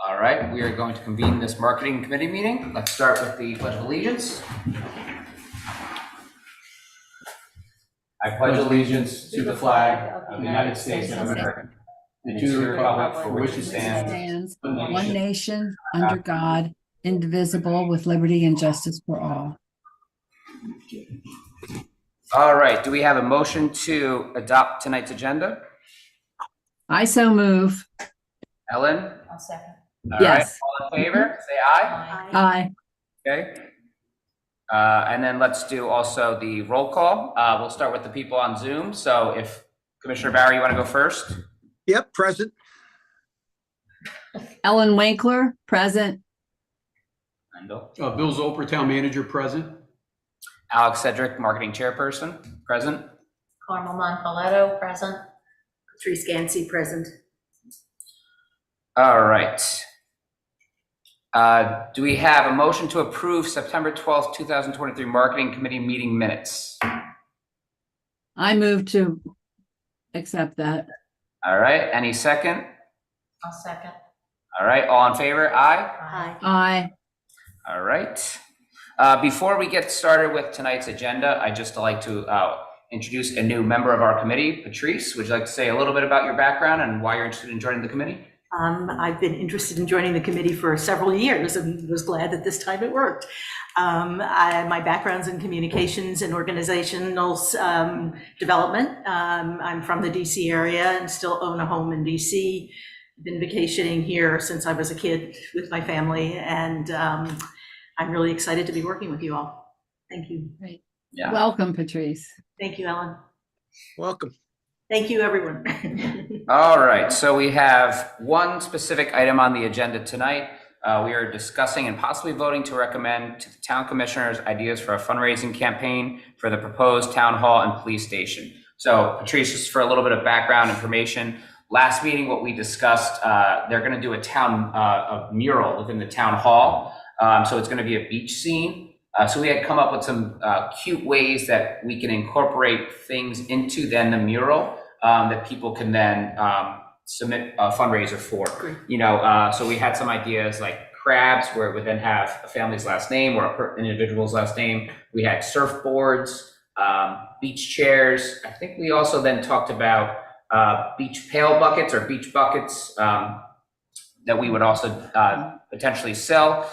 All right, we are going to convene this marketing committee meeting. Let's start with the Pledge of Allegiance. I pledge allegiance to the flag of the United States of America and to the republic for which it stands, one nation, under God, indivisible, with liberty and justice for all. All right, do we have a motion to adopt tonight's agenda? I so move. Ellen? I'll second. All Yes. right, all in favor, say aye. Aye. Okay. And then let's do also the roll call. We'll start with the people on Zoom. So if Commissioner Barry, you want to go first? Yep, present. Ellen Winkler, present. Wendell. Bill Zolper, Town Manager, present. Alex Cedric, Marketing Chairperson, present. Carmel Monfaletto, present. Patrice Gansey, present. All right. Do we have a motion to approve September 12th, 2023 Marketing Committee meeting minutes? I move to accept that. All right, any second? I'll second. All right, all in favor, aye? Aye. Aye. All right. Before we get started with tonight's agenda, I'd just like to introduce a new member of our committee. Patrice, would you like to say a little bit about your background and why you're interested in joining the committee? I've been interested in joining the committee for several years and was glad that this time it worked. My background's in communications and organizational development. I'm from the DC area and still own a home in DC. Been vacationing here since I was a kid with my family, and I'm really excited to be working with you all. Thank you. Great. Yeah. Welcome, Patrice. Thank you, Ellen. Welcome. Thank you, everyone. All right, so we have one specific item on the agenda tonight. We are discussing and possibly voting to recommend to the town commissioners ideas for a fundraising campaign for the proposed town hall and police station. So Patrice, just for a little bit of background information, last meeting, what we discussed, they're gonna do a mural within the town hall. So it's gonna be a beach scene. So we had come up with some cute ways that we can incorporate things into then the mural that people can then submit a fundraiser for. Great. You know, so we had some ideas like crabs, where it would then have a family's last name or an individual's last name. We had surfboards, beach chairs. I think we also then talked about beach pail buckets or beach buckets that we would also potentially sell.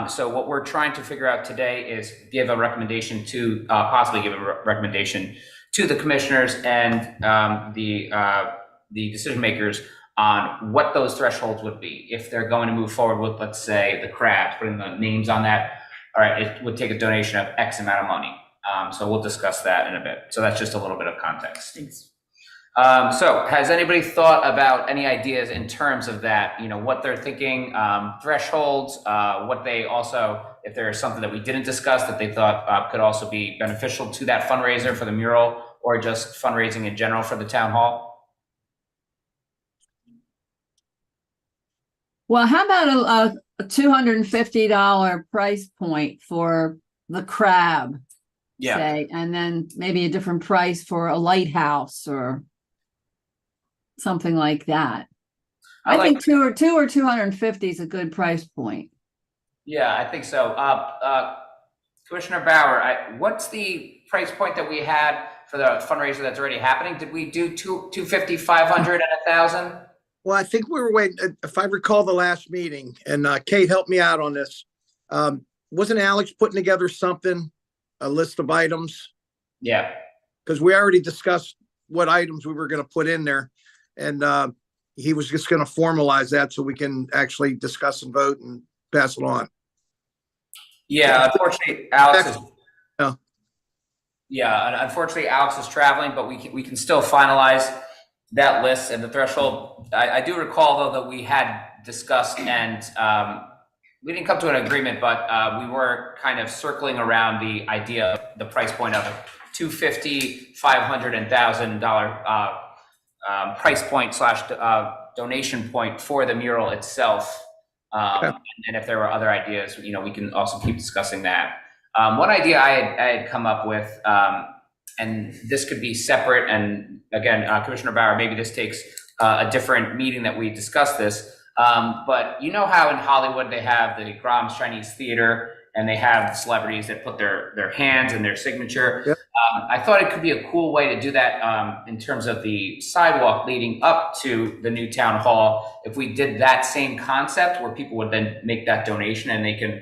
So what we're trying to figure out today is give a recommendation to, possibly give a recommendation to the commissioners and the decision makers on what those thresholds would be. If they're going to move forward with, let's say, the crabs, putting the names on that, all right, it would take a donation of X amount of money. So we'll discuss that in a bit. So that's just a little bit of context. Thanks. So has anybody thought about any ideas in terms of that, you know, what they're thinking, thresholds, what they also, if there's something that we didn't discuss that they thought could also be beneficial to that fundraiser for the mural or just fundraising in general for the town hall? Well, how about a $250 price point for the crab, say, and then maybe a different price for a lighthouse or something like that. I think two or 250 is a good price point. Yeah, I think so. Commissioner Bauer, what's the price point that we had for the fundraiser that's already happening? Did we do 250, 500, and 1,000? Well, I think we were waiting, if I recall the last meeting, and Kate helped me out on this. Wasn't Alex putting together something, a list of items? Yeah. Because we already discussed what items we were going to put in there. And he was just going to formalize that so we can actually discuss and vote and pass it on. Yeah, unfortunately, Alex is. Oh. Yeah, unfortunately, Alex is traveling, but we can still finalize that list and the threshold. I do recall though that we had discussed and we didn't come to an agreement, but we were kind of circling around the idea of the price point of $250, $500, and $1,000 price point / donation point for the mural itself. And if there were other ideas, you know, we can also keep discussing that. One idea I had come up with, and this could be separate, and again, Commissioner Bauer, maybe this takes a different meeting that we discussed this. But you know how in Hollywood they have the Grom's Chinese Theater and they have celebrities that put their hands and their signature. Yep. I thought it could be a cool way to do that in terms of the sidewalk leading up to the new town hall. If we did that same concept where people would then make that donation and they can,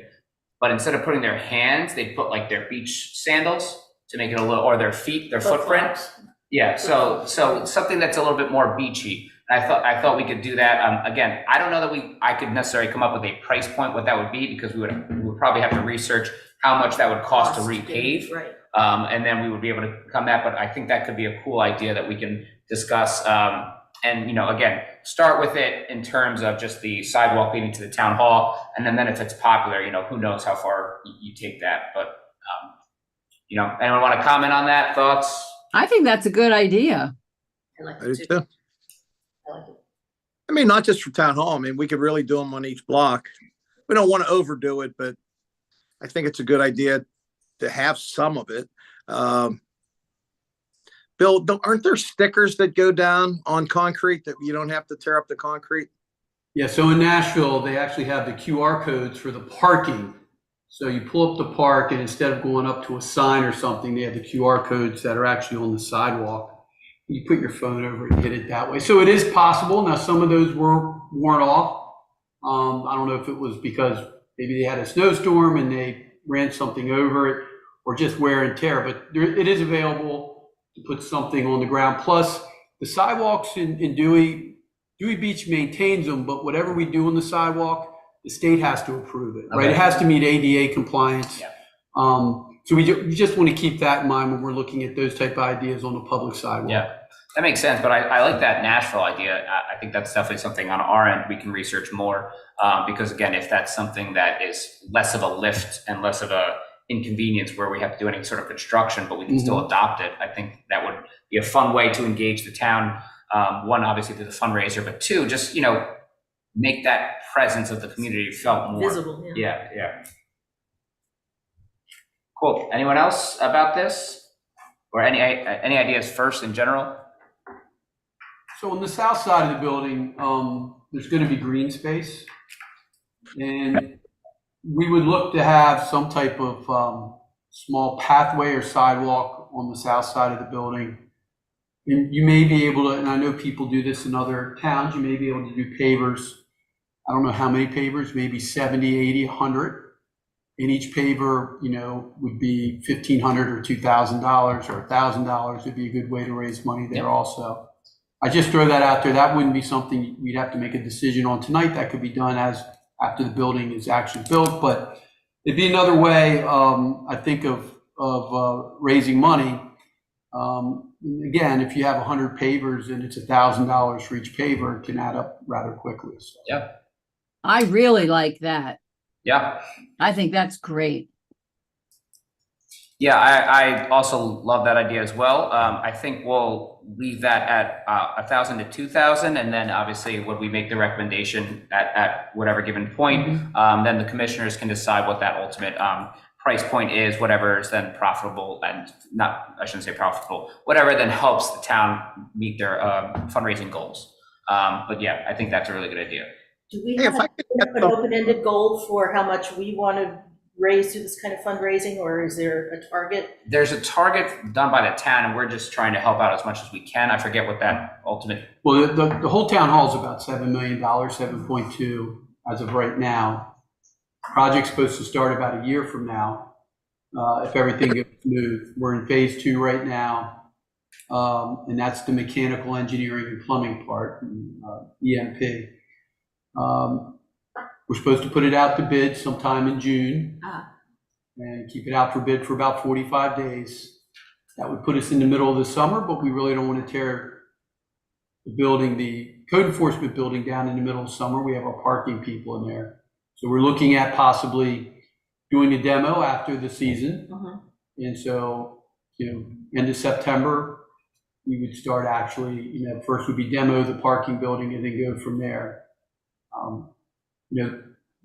but instead of putting their hands, they'd put like their beach sandals to make it a little, or their feet, their footprint. Yeah, so something that's a little bit more beachy. I thought we could do that. Again, I don't know that I could necessarily come up with a price point what that would be, because we would probably have to research how much that would cost to repave. Right. And then we would be able to come back, but I think that could be a cool idea that we can discuss. And, you know, again, start with it in terms of just the sidewalk leading to the town hall. And then if it's popular, you know, who knows how far you take that. But, you know, anyone want to comment on that? Thoughts? I think that's a good idea. I like I do it too. too. I like it. I mean, not just for town hall. I mean, we could really do them on each block. We don't want to overdo it, but I think it's a good idea to have some of it. Bill, aren't there stickers that go down on concrete that you don't have to tear up the concrete? Yeah, so in Nashville, they actually have the QR codes for the parking. So you pull up the park and instead of going up to a sign or something, they have the QR codes that are actually on the sidewalk. You put your phone over it and hit it that way. So it is possible. Now, some of those were worn off. I don't know if it was because maybe they had a snowstorm and they ran something over it, or just wear and tear, but it is available to put something on the ground. Plus, the sidewalks in Dewey Beach maintains them, but whatever we do on the sidewalk, the state has to approve it, right? Okay. It has to meet ADA compliance. Yeah. So we just want to keep that in mind when we're looking at those type of ideas on the public sidewalk. Yeah, that makes sense. But I like that Nashville idea. I think that's definitely something on our end we can research more. Because again, if that's something that is less of a lift and less of a inconvenience where we have to do any sort of construction, but we can still adopt it, I think that would be a fun way to engage the town. One, obviously through the fundraiser, but two, just, you know, make that presence of the community felt more Visible, yeah. Yeah. Cool. Anyone else about this, or any ideas first in general? So on the south side of the building, there's going to be green space, and we would look to have some type of small pathway or sidewalk on the south side of the building. And you may be able to, and I know people do this in other towns, you may be able to do pavers. I don't know how many pavers, maybe 70, 80, 100. And each paver, you know, would be $1,500 or $2,000 or $1,000 would be a good way to raise money there also. I just throw that out there. That wouldn't be something we'd have to make a decision on tonight. That could be done after the building is actually built, but it'd be another way, I think, of raising money. Again, if you have 100 pavers and it's $1,000 for each paver, it can add up rather quickly. So. Yeah. I really like that. Yeah. I think that's great. Yeah, I also love that idea as well. I think we'll leave that at 1,000 to 2,000, and then obviously when we make the recommendation at whatever given point, then the commissioners can decide what that ultimate price point is, whatever is then profitable, and not, I shouldn't say profitable, whatever then helps the town meet their fundraising goals. But yeah, I think that's a really good idea. Do we Hey, have if I could an open-ended goal for how much we want to raise through this kind of fundraising, or is there a target? There's a target done by the town, and we're just trying to help out as much as we can. I forget what that ultimate. Well, the whole town hall is about $7 million, 7.2 as of right now. Project's supposed to start about a year from now, if everything goes smooth. We're in phase 2 right now, and that's the mechanical engineering and plumbing part, EMP. We're supposed to put it out to bid sometime in June and keep it out for bid for about 45 days. That would put us in the middle of the summer, but we really don't want to tear the building, the code enforcement building, down in the middle of summer. We have our parking people in there. So we're looking at possibly doing a demo after the season. And so, you know, end of September, we would start actually, you know, first would be demo the parking building and then go from there. You know,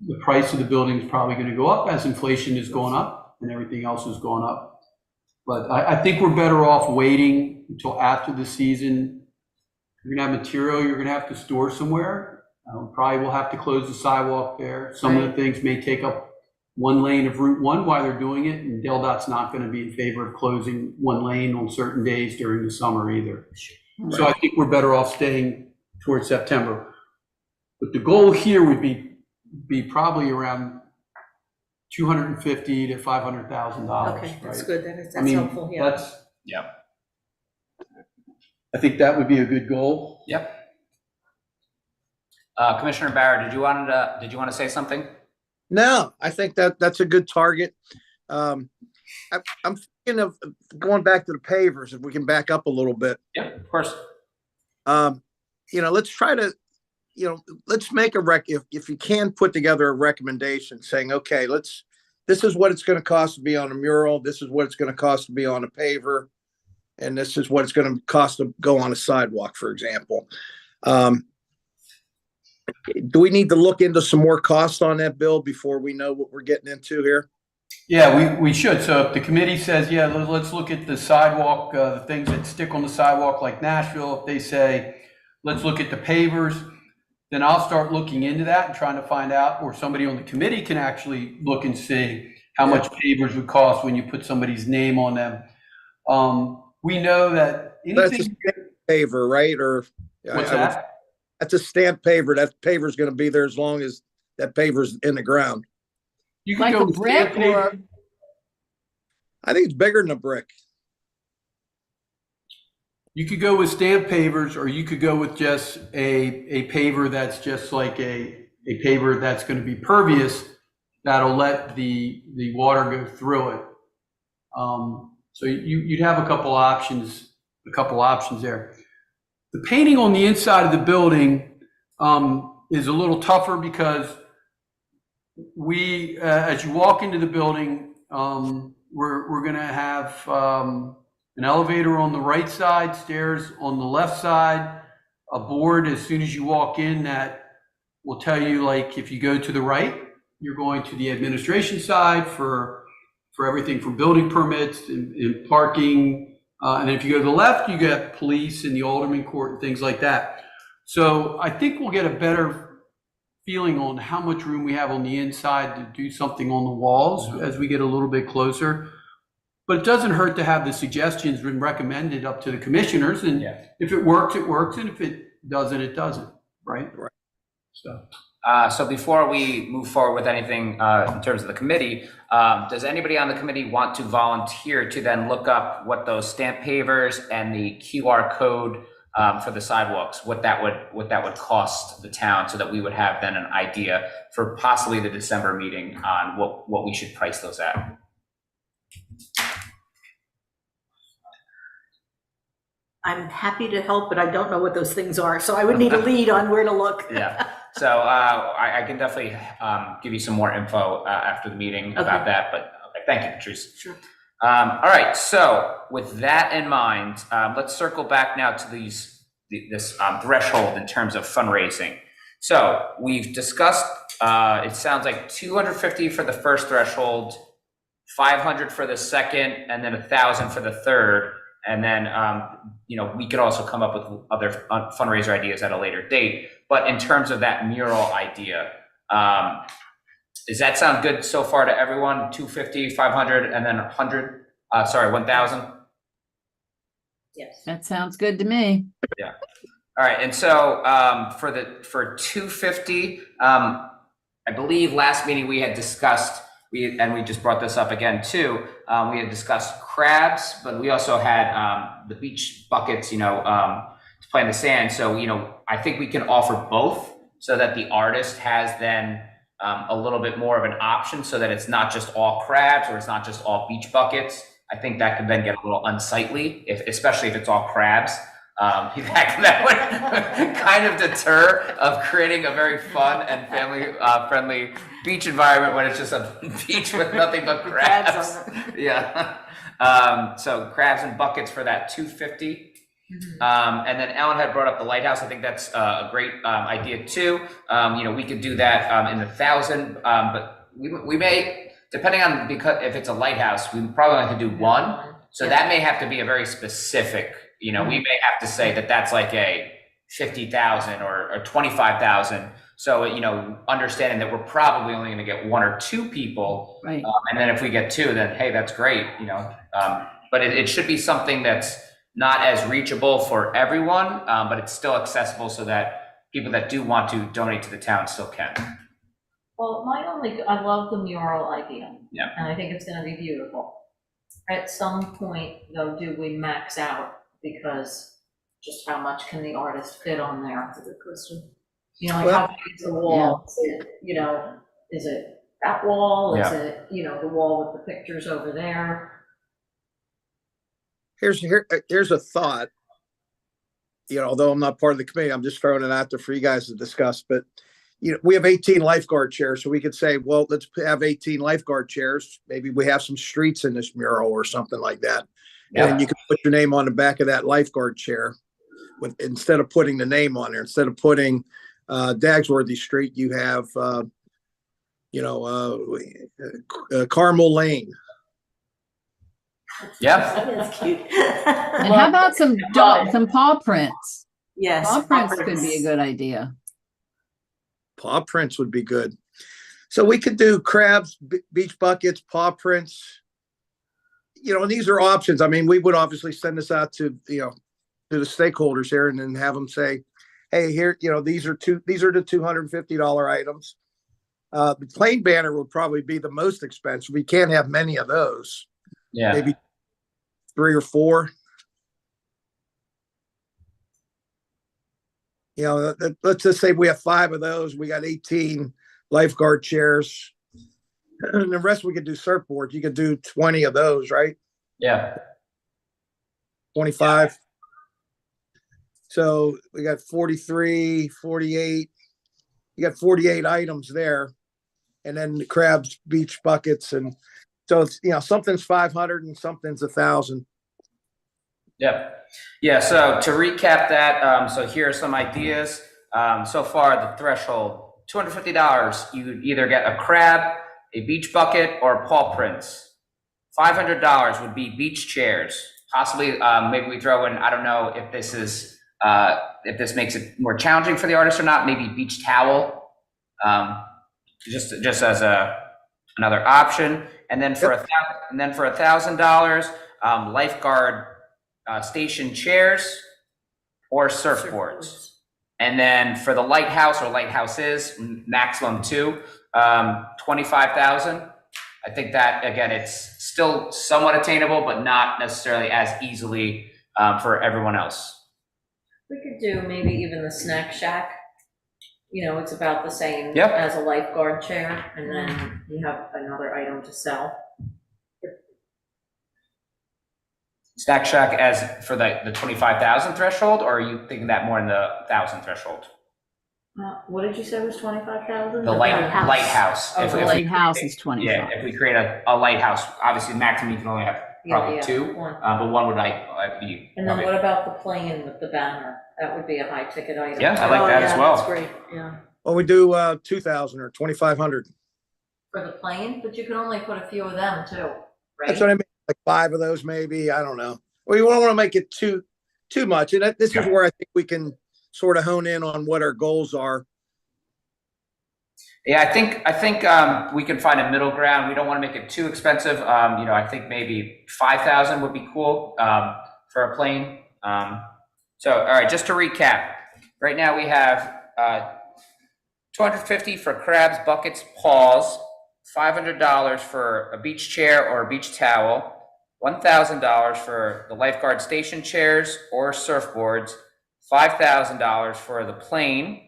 the price of the building is probably going to go up as inflation is going up and everything else is going up. But I think we're better off waiting until after the season You're gonna have material you're gonna have to store somewhere. Probably will have to close the sidewalk there. Some of the things may take up one lane of Route 1 while they're doing it, and DelDOT's not gonna be in favor of closing one lane on certain days during the summer either. So I think we're better off staying towards September. But the goal here would be probably around $250,000 to $500,000. Okay, that's right? good. I That's mean, helpful, yeah. Yeah. I think that would be a good goal. Yep. Commissioner Barrett, did you want to say something? No, I think that's a good target. I'm thinking of going back to the pavers, if we can back up a little bit. Yeah, of course. Let's try to, let's make if you can put together a recommendation saying, okay, this is what it's going to cost to be on a mural. This is what it's going to cost to be on a paver. And this is what it's going to cost to go on a sidewalk, for example. Do we need to look into some more costs on that bill before we know what we're getting into here? Yeah, we should. So if the committee says, yeah, let's look at the sidewalk, the things that stick on the sidewalk like Nashville, if they say, let's look at the pavers, then I'll start looking into that and trying to find out, or somebody on the committee can actually look and see how much pavers would cost when you put somebody's name on them. We know that That's a anything. stamp paver, right? Or What's that? That's a stamp paver. That paver's going to be there as long as that paver's in the ground. You could Like go a with brick stamp paver. or, I think it's bigger than a brick. You could go with stamp pavers, or you could go with just a paver that's just like a paver that's going to be pervious, that'll let the water go through it. So you'd have a couple options there. The painting on the inside of the building is a little tougher because as you walk into the building, we're going to have an elevator on the right side, stairs on the left side, a board as soon as you walk in that will tell you, like, if you go to the right, you're going to the administration side for everything from building permits and parking. And if you go to the left, you get police and the Alderman Court and things like that. So I think we'll get a better feeling on how much room we have on the inside to do something on the walls as we get a little bit closer. But it doesn't hurt to have the suggestions been recommended up to the commissioners. And if it works, it works. And if it doesn't, it doesn't. Right? Right. So before we move forward with anything in terms of the committee, does anybody on the committee want to volunteer to then look up what those stamp pavers and the QR code for the sidewalks, what that would cost the town, so that we would have then an idea for possibly the December meeting on what we should price those at? I'm happy to help, but I don't know what those things are, so I would need a lead on where to look. Yeah. So I can definitely give you some more info after the meeting about that. But okay, thank you, Patrice. Sure. All right. So with that in mind, let's circle back now to this threshold in terms of fundraising. So we've discussed. It sounds like 250 for the first threshold, 500 for the second, and then 1,000 for the third. And then, we could also come up with other fundraiser ideas at a later date. But in terms of that mural idea, does that sound good so far to everyone? 250, 500, and then 100, 1,000? Yes. that sounds good to me. Yeah. All right. And so for 250, I believe last meeting we had discussed, we just brought this up again too. We had discussed crabs, but we also had the beach buckets, to play in the sand. So, I think we can offer both, so that the artist has then a little bit more of an option, so that it's not just all crabs or it's not just all beach buckets. I think that could then get a little unsightly, especially if it's all crabs. That would kind of deter of creating a very fun and family friendly beach environment when it's just a beach with nothing but crabs. Yeah. So crabs and buckets for that 250. And then Ellen had brought up the lighthouse. I think that's a great idea too. We could do that in 1,000, but we may, depending on, because if it's a lighthouse, we probably like to do one. So that may have to be a very specific. We may have to say that that's like a 50,000 or 25,000. So, you know, understanding that we're probably only going to get one or two people. Right. And then if we get two, then hey, that's great, you know. But it should be something that's not as reachable for everyone, but it's still accessible so that people that do want to donate to the town still can. Well, I love the mural idea. Yeah. And I think it's gonna be beautiful. At some point, though, do we max out? Because just how much can the artist fit on there? That's a good question. You know, like how big is the wall? Is it, you know, is it that wall? Is it, you know, the wall with the pictures over there? Here's a thought. You know, although I'm not part of the committee, I'm just throwing it out there for you guys to discuss. But you know, we have 18 lifeguard chairs, so we could say, well, let's have 18 lifeguard chairs. Maybe we have some streets in this mural or something like that. Yeah. And you can put your name on the back of that lifeguard chair instead of putting the name on there. Instead of putting Dagsworthy Street, you have Carmel Lane. Yeah. That's cute. And how about some paw prints? Yes. Paw prints could be a good idea. Paw prints would be good. So we could do crabs, beach buckets, paw prints. You know, and these are options. I mean, we would obviously send this out to, you know, to the stakeholders here and then have them say, hey, here, you know, these are the $250 items. The plain banner would probably be the most expensive. We can't have many of those. Yeah. Maybe 3 or 4. You know, let's just say we have 5 of those. We got 18 lifeguard chairs. And the rest we could do surfboards. You could do 20 of those, right? Yeah. 25. So we got 43, 48. You got 48 items there. And then the crabs, beach buckets. And so it's, you know, something's 500 and something's 1,000. Yep. Yeah. So to recap that, so here are some ideas. So far, the threshold, $250. You would either get a crab, a beach bucket, or paw prints. $500 would be beach chairs. Possibly, maybe we throw in, I don't know if this is, if this makes it more challenging for the artist or not, maybe beach towel, just as another option. And then for $1,000, lifeguard station chairs or surfboards. And then for the lighthouse or lighthouses, maximum 2, 25,000. I think that, again, it's still somewhat attainable, but not necessarily as easily for everyone else. We could do maybe even the snack shack. You know, it's about the same Yep. as a lifeguard chair, and then you have another item to sell. Snack Shack as for the 25,000 threshold, or are you thinking that more in the 1,000 threshold? What did you say was 25,000? The lighthouse. Oh, If the we- Lighthouse is 25. Yeah, if we create a lighthouse, obviously maximum you can only have probably Yeah, 2, one. but one would be. And then probably- what about the plane with the banner? That would be a high ticket item. Yeah, I like that as well. That's great, yeah. Well, we do 2,000 or 2,500. For the plane, but you can only put a few of them too, right? That's what I mean. Like 5 of those, maybe. I don't know. We don't want to make it too much. And this is where I think we can sort of hone in on what our goals are. Yeah, I think we can find a middle ground. We don't want to make it too expensive. You know, I think maybe 5,000 would be cool for a plane. So, all right, just to recap, right now we have 250 for crabs, buckets, paws, $500 for a beach chair or a beach towel, $1,000 for the lifeguard station chairs or surfboards, $5,000 for the plane,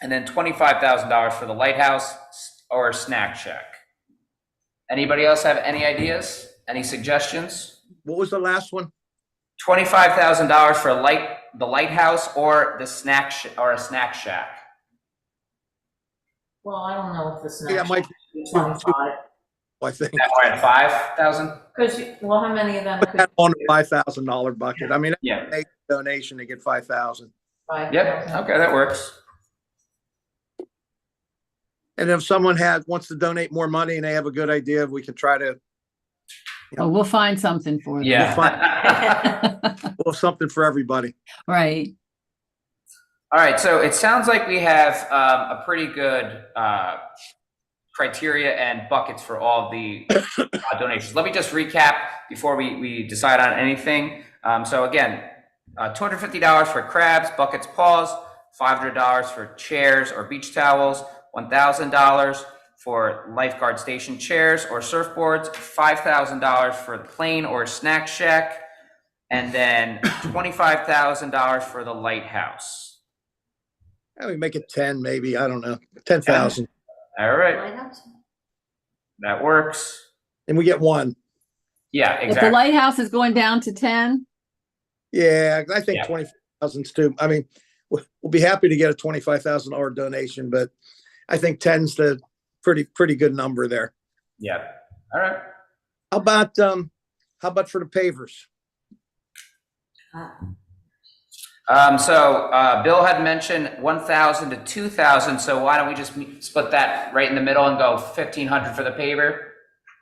and then $25,000 for the lighthouse or snack shack. Anybody else have any ideas? Any suggestions? What was the last one? $25,000 for the lighthouse or the snack or a snack shack. Well, I don't know if the snack Yeah, shack Mike, would be 25. I think. That we're at 5,000. Because, well, how many of them Put could that on a $5,000 bucket. I mean, Yeah. a donation to get 5,000. 5,000? Yep. Okay, that works. And if someone wants to donate more money and they have a good idea, we can try to, Oh, we'll find something for them. Yeah. well, something for everybody. Right. All right, so it sounds like we have a pretty good criteria and buckets for all of the donations. Let me just recap before we decide on anything. So again, $250 for crabs, buckets, paws, $500 for chairs or beach towels, $1,000 for lifeguard station chairs or surfboards, $5,000 for the plane or snack shack, and then $25,000 for the lighthouse. I mean, make it 10, maybe, I don't know, 10,000. All right, Lighthouse? that works. And we get one. Yeah, If the exactly. lighthouse is going down to 10, Yeah, I think Yeah. 20,000's too. I mean, we'll be happy to get a $25,000 donation, but I think 10's the pretty good number there. Yeah. All right. How about for the pavers? Bill had mentioned 1,000 to 2,000. So why don't we just split that right in the middle and go 1,500 for the paver?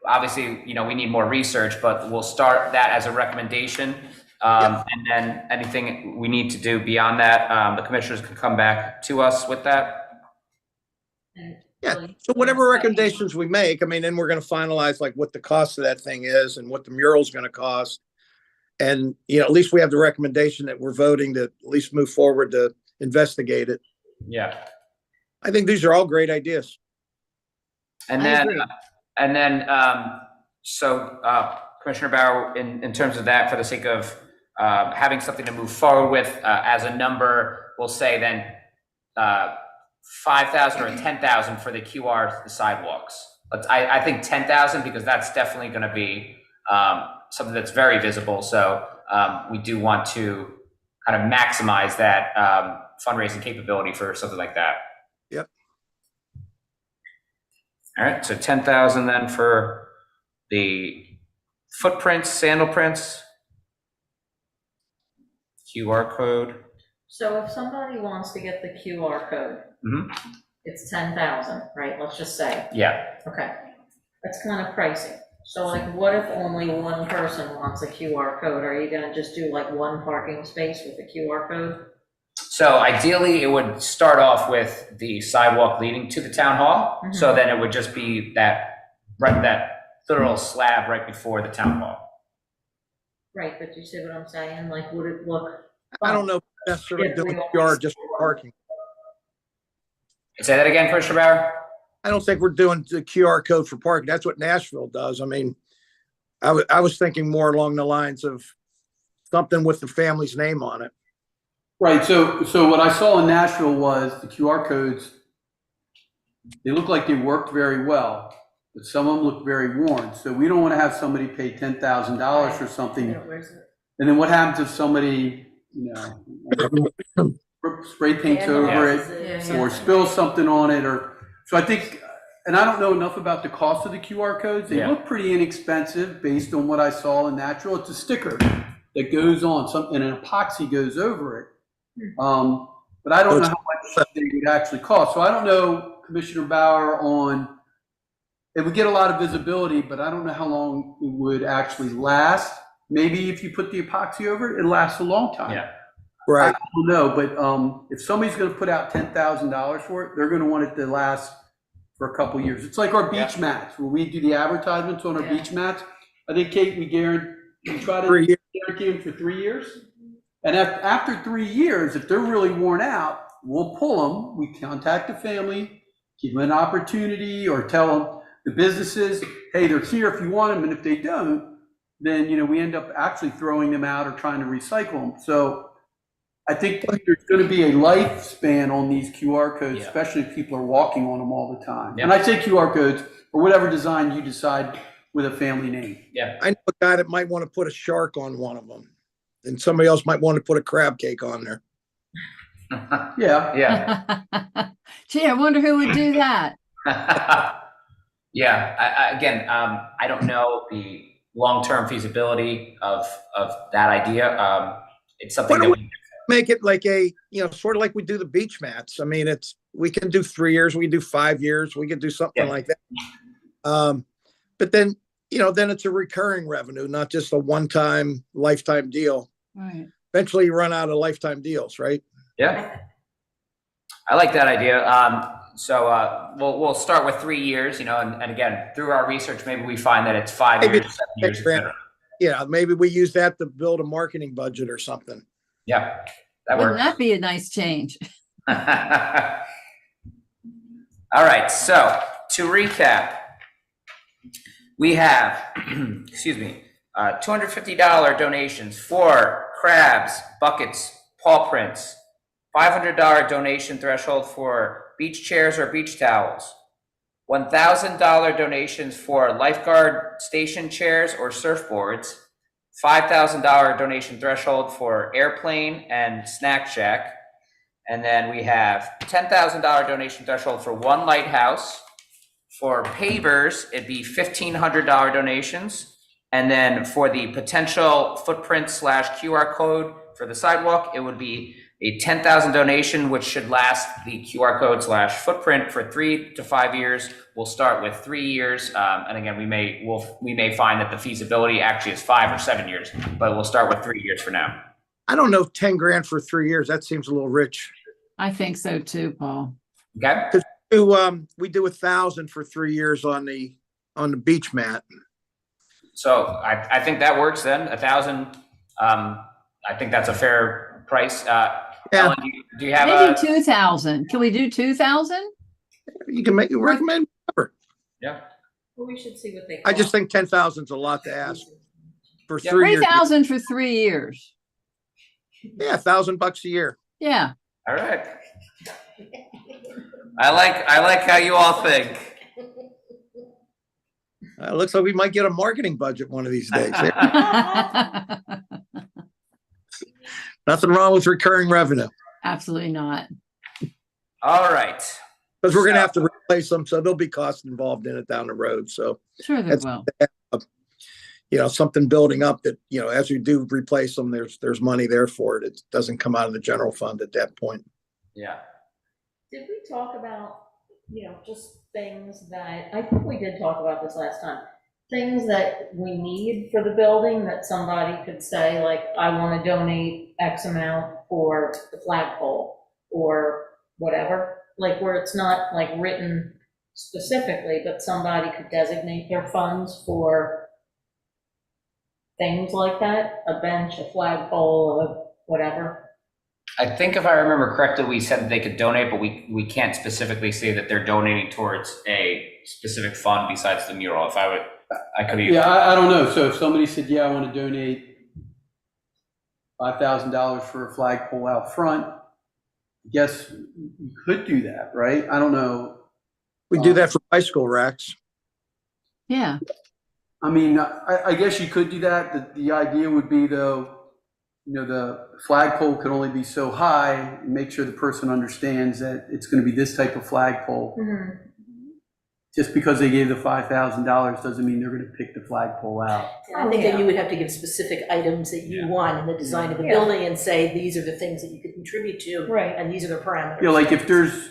Obviously, we need more research, but we'll start that as a recommendation. And then anything we need to do beyond that, the commissioners can come back to us with that. Yeah, so whatever recommendations we make, I mean, then we're gonna finalize like what the cost of that thing is and what the mural's gonna cost. And, at least we have the recommendation that we're voting to at least move forward to investigate it. Yeah. I think these are all great ideas. And I then, agree. Commissioner Bauer, in terms of that, for the sake of having something to move forward with as a number, we'll say then 5,000 or 10,000 for the QR, the sidewalks. I think 10,000 because that's definitely going to be something that's very visible. So we do want to kind of maximize that fundraising capability for something like that. Yep. All right, so 10,000 then for the footprints, sandal prints, QR code. So if somebody wants to get the QR code, Mhm. it's 10,000, right? Let's just say, Yeah, okay. That's kind of pricey. So like, what if only one person wants a QR code? Are you gonna just do like one parking space with the QR code? so ideally it would start off with the sidewalk leading to the town hall. So then it would just be that literal slab right before the town hall. Right, but you see what I'm saying? Like, would it look? I don't know if necessarily If doing we QR just for parking. Say that again, Commissioner Bauer? I don't think we're doing the QR code for parking. That's what Nashville does. I mean, I was thinking more along the lines of something with the family's name on it. Right, so what I saw in Nashville was the QR codes, they look like they worked very well, but some of them look very worn. So we don't want to have somebody pay $10,000 for something. Where's it? And then what happens if somebody, spray paints over it or spills something on it so I think, and I don't know enough about the cost of the QR codes. They Yeah. look pretty inexpensive based on what I saw in Natural. It's a sticker that goes on and an epoxy goes over it. But I don't know how much they would actually cost. So I don't know, Commissioner Bauer, it would get a lot of visibility, but I don't know how long it would actually last. Maybe if you put the epoxy over it, it lasts a long time. Yeah. Right. I don't know, but if somebody's going to put out $10,000 for it, they're going to want it to last for a couple years. It's like our beach mats, where we do the advertisements on our beach mats. I think, Kate, we try to 3 years. guarantee them for 3 years. And after 3 years, if they're really worn out, we'll pull them. We contact the family, give them an opportunity, or tell them the businesses, hey, they're here if you want them. And if they don't, then, we end up actually throwing them out or trying to recycle them. So I think there's going to be a lifespan on these QR codes, Yeah. especially if people are walking on them all the time. Yeah. And I say QR codes or whatever design you decide with a family name. I know a guy that might want to put a shark on one of them, and somebody else might want to put a crab cake on there. Yeah. Yeah. Gee, I wonder who would do that. Yeah, again, I don't know the long-term feasibility of that idea. It's something Why that don't Make it like sort of like we do the beach mats. I mean, we can do 3 years, we can do 5 years, we can do something Yeah. like that. But then, then it's a recurring revenue, not just a one-time lifetime deal. Right. Eventually you run out of lifetime deals, right? yeah, I like that idea. We'll start with 3 years, and again, through our research, maybe we find that it's 5 Maybe years, 7 years, et cetera. Yeah, maybe we use that to build a marketing budget or something. Yeah, that Wouldn't works. that be a nice change? All right, so to recap, we have, excuse me, $250 donations for crabs, buckets, paw prints, $500 donation threshold for beach chairs or beach towels, $1,000 donations for lifeguard station chairs or surfboards, $5,000 donation threshold for airplane and snack shack, and then we have $10,000 donation threshold for one lighthouse. For pavers, it'd be $1,500 donations. And then for the potential footprint / QR code for the sidewalk, it would be a $10,000 donation, which should last the QR code / footprint for 3 to 5 years. We'll start with 3 years. And again, we may find that the feasibility actually is 5 or 7 years, but we'll start with 3 years for now. I don't know, 10 grand for 3 years, that seems a little rich. I think so too, Paul. Okay? We do 1,000 for 3 years on the beach mat. So I think that works then, 1,000. I think that's a fair price. Ellen, do you have Maybe 2,000. Can we do 2,000? You can recommend. Yeah. Well, we should see what they. I just think 10,000 is a lot to ask for Yeah. 3 years. 3,000 for 3 years. Yeah, $1,000 a year. Yeah. All right. I like how you all think. Looks like we might get a marketing budget one of these days. Nothing wrong with recurring revenue, Absolutely not. All right. because we're going to have to replace them, so there'll be costs involved in it down the road. So, Sure there That's- will. something building up that, as you do replace them, there's money there for it. It doesn't come out of the general fund at that point. Yeah. Did we talk about, just things that, I think we did talk about this last time, things that we need for the building that somebody could say, like, I want to donate X amount for the flagpole or whatever, like where it's not like written specifically, but somebody could designate their funds for things like that, a bench, a flagpole, a whatever. I think if I remember correctly, we said that they could donate, but we can't specifically say that they're donating towards a specific fund besides the mural. I could be. Yeah, I don't know. So if somebody said, yeah, I want to donate $5,000 for a flagpole out front, I guess you could do that, right? I don't know. We do that for bicycle racks. Yeah. I mean, I guess you could do that. The idea would be, though, the flagpole could only be so high. Make sure the person understands that it's going to be this type of flagpole. Mm-hmm. Just because they gave the $5,000 doesn't mean they're going to pick the flagpole out. I think that you would have to give specific items that you want in the design of the Yeah. building and say, these are the things that you could contribute to. Right. And these are the parameters. Like if there's,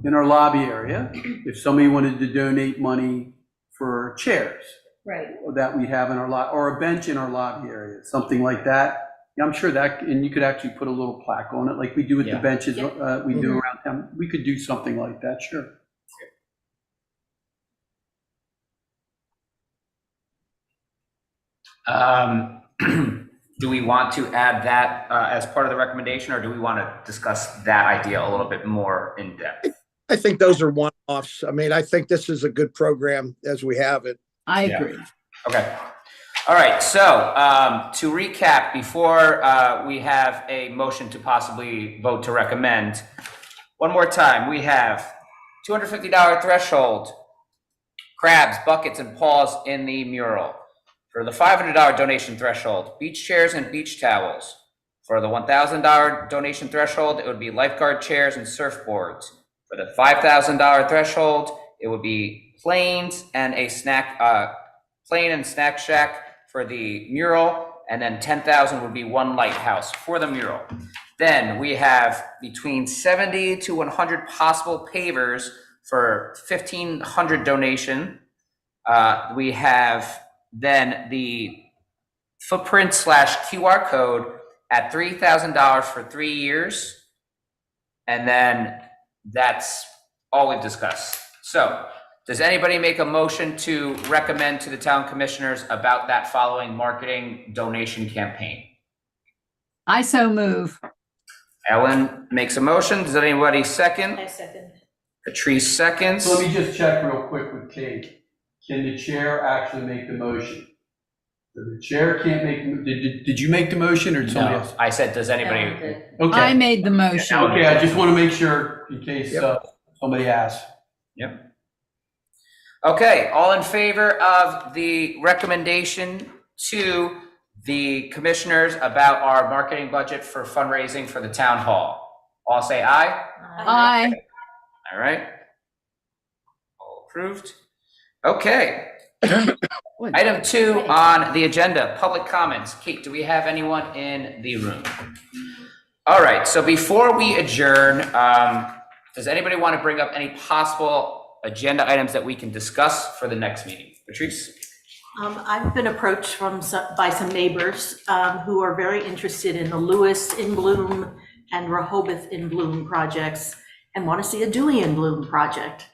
in our lobby area, if somebody wanted to donate money for chairs Right. that we have in our lot, or a bench in our lobby area, something like that, I'm sure that, and you could actually put a little plaque on it like we do with the Yeah. benches we do Mhm. around town. We could do something like that, sure. Do we want to add that as part of the recommendation, or do we want to discuss that idea a little bit more in depth? I think those are one-offs. I mean, I think this is a good program as we have it. I Yeah. agree. Okay. All right. So to recap, before we have a motion to possibly vote to recommend, one more time, we have $250 threshold, crabs, buckets, and paws in the mural. For the $500 donation threshold, beach chairs and beach towels. For the $1,000 donation threshold, it would be lifeguard chairs and surfboards. For the $5,000 threshold, it would be planes and a plane and snack shack for the mural, and then 10,000 would be one lighthouse for the mural. Then we have between 70 to 100 possible pavers for 1,500 donation. We have then the footprint / QR code at $3,000 for 3 years. And then that's all we've discussed. So does anybody make a motion to recommend to the town commissioners about that following marketing donation campaign? I so move. Ellen makes a motion. Does anybody second? I second. Patrice seconds. So let me just check real quick with Kate. Can the chair actually make the motion? So the chair can't make, did you make the motion or did somebody No, else? I said, does Ellen anybody? did. I Okay, made the motion. okay, I just want to make sure in case Yep. somebody asks. Yep. Okay, all in favor of the recommendation to the commissioners about our marketing budget for fundraising for the town hall? All say aye. Aye. All right. All approved. Okay. Item 2 on the agenda, public comments. Kate, do we have anyone in the room? All right, so before we adjourn, does anybody want to bring up any possible agenda items that we can discuss for the next meeting? Patrice? I've been approached by some neighbors who are very interested in the Lewis in Bloom and Rehoboth in Bloom projects and want to see a Dewey in Bloom project.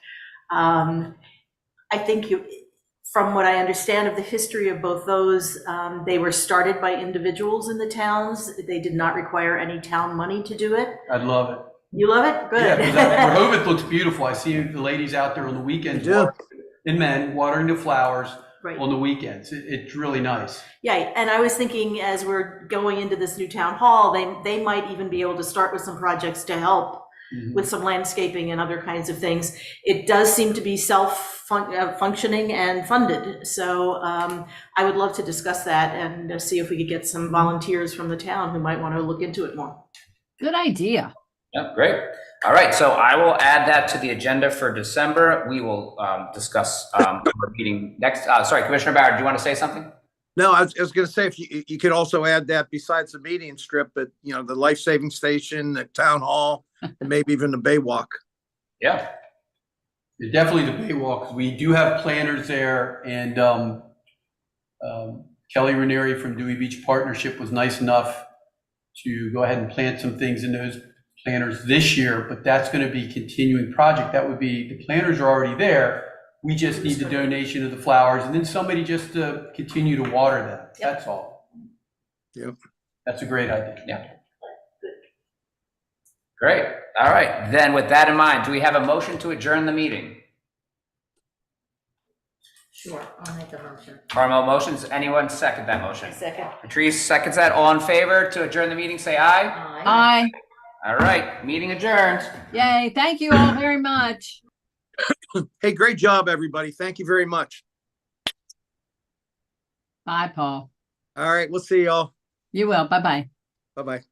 I think from what I understand of the history of both those, they were started by individuals in the towns. They did not require any town money to do it. I'd love it. You love it? Good. Yeah, because Rehoboth looks beautiful. I see the ladies out there on the weekends, Yeah. and men watering the flowers Right. on the weekends. It's really nice. Yeah, and I was thinking as we're going into this new town hall, they might even be able to start with some projects to help Mhm. with some landscaping and other kinds of things. It does seem to be functioning and funded. So I would love to discuss that and see if we could get some volunteers from the town who might want to look into it more. Good idea. Yeah, great. All right, so I will add that to the agenda for December. We will discuss our meeting next. Sorry, Commissioner Barrett, do you want to say something? No, I was going to say, if you could also add that besides the median strip, but the life-saving station, the town hall, and maybe even the Baywalk. Yeah. Yeah, definitely the Baywalk, 'cause we do have planters there, and Kelly Ranieri from Dewey Beach Partnership was nice enough to go ahead and plant some things in those planters this year, but that's going to be a continuing project. That would be, the planters are already there. We just need the donation of the flowers and then somebody just to continue to water them. That's all. Yep. That's a great idea. Yeah. Great. All right. Then with that in mind, do we have a motion to adjourn the meeting? Sure, I'll make a motion. Carmel motions. Anyone second that motion? Second. Patrice seconds that. All in favor to adjourn the meeting, say aye. Aye. All right. Meeting adjourned. Yay. Thank you all very much. Hey, great job, everybody. Thank you very much. Bye, Paul. All right, we'll see y'all. You will. Bye-bye. Bye-bye.